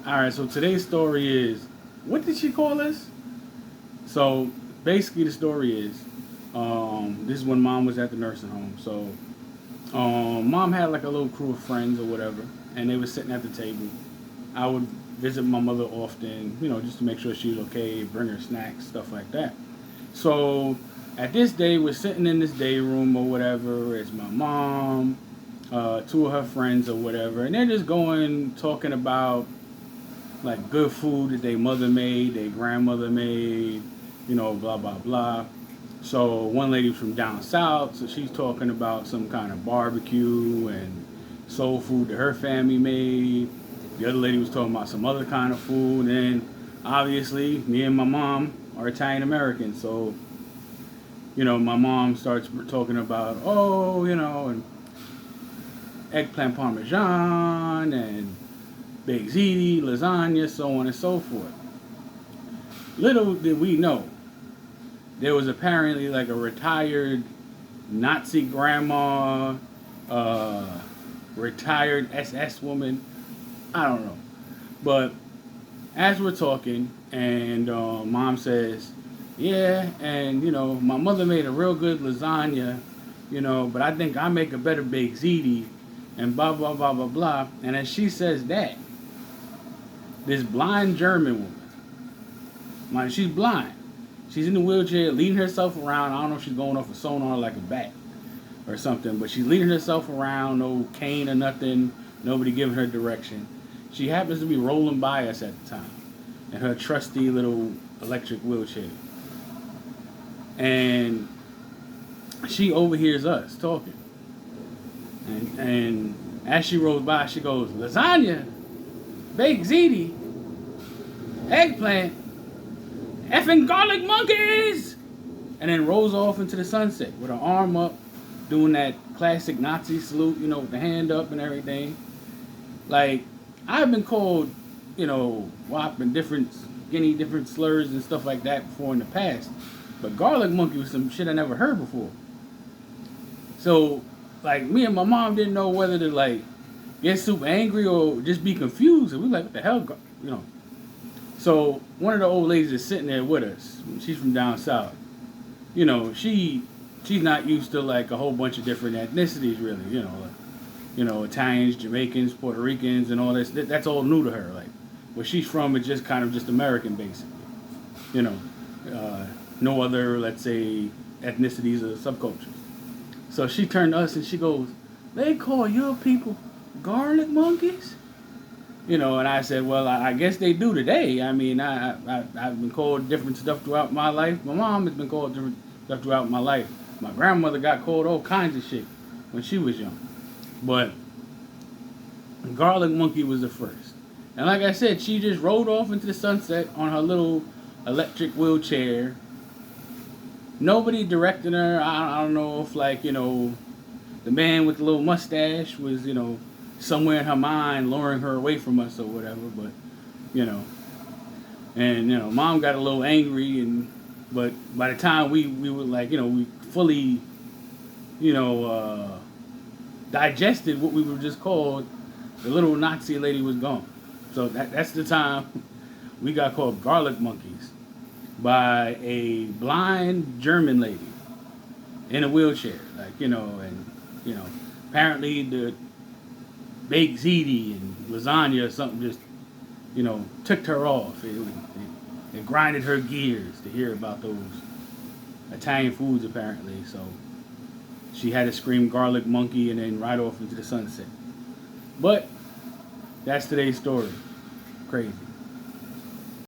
All right, so today's story is, what did she call us? So basically, the story is, this is when mom was at the nursing home. So, mom had like a little crew of friends or whatever, and they were sitting at the table. I would visit my mother often, just to make sure she was okay, bring her snacks, stuff like that. So, at this day, we're sitting in this day room or whatever. It's my mom, two of her friends or whatever, and they're just going talking about like good food that their mother made, their grandmother made, blah blah blah. So one lady from down south, so she's talking about some kind of barbecue and soul food that her family made. The other lady was talking about some other kind of food, and obviously me and my mom are Italian American, so my mom starts talking about, and eggplant parmesan and baked ziti, lasagna, so on and so forth. Little did we know, there was apparently like a retired Nazi grandma, uh, retired SS woman. I don't know. But as we're talking, and mom says, yeah, and my mother made a real good lasagna, but I think I make a better baked ziti, and blah, blah, blah, blah, blah. And as she says that, this blind German woman, like she's blind. She's in the wheelchair, leading herself around. I don't know if she's going off a sonar like a bat or something, but she's leading herself around, no cane or nothing, nobody giving her direction. She happens to be rolling by us at the time in her trusty little electric wheelchair. And she overhears us talking. And as she rolls by, she goes, lasagna, baked ziti, eggplant, effing garlic monkeys! And then rolls off into the sunset with her arm up, doing that classic Nazi salute, with the hand up and everything. Like, I've been called, WAP and different skinny, different slurs and stuff like that before in the past. But garlic monkey was some shit I never heard before. So, like, me and my mom didn't know whether to, like, get super angry or just be confused. And we were like, what the hell, So, one of the old ladies is sitting there with us. She's from down south. She's not used to, like, a whole bunch of different ethnicities, really, Italians, Jamaicans, Puerto Ricans, and all this. That's all new to her. Like, where she's from is just kind of just American, basically. You know, no other, let's say, ethnicities or subcultures. So she turned to us and she goes, "They call your people garlic monkeys?" And I said, "Well, I guess they do today. I mean, I've been called different stuff throughout my life. My mom has been called different stuff throughout my life. My grandmother got called all kinds of shit when she was young. But garlic monkey was the first. And like I said, she just rode off into the sunset on her little electric wheelchair. Nobody directing her. I don't know if, like, the man with the little mustache was, somewhere in her mind luring her away from us or whatever. But, you know, and, mom got a little angry. But by the time we were like, we fully, you know, digested what we were just called, the little Nazi lady was gone. So that's the time we got called garlic monkeys by a blind German lady in a wheelchair. Like, and, apparently the baked ziti and lasagna or something just, ticked her off. It grinded her gears to hear about those Italian foods, apparently. So she had to scream garlic monkey and then ride off into the sunset. But that's today's story. Crazy.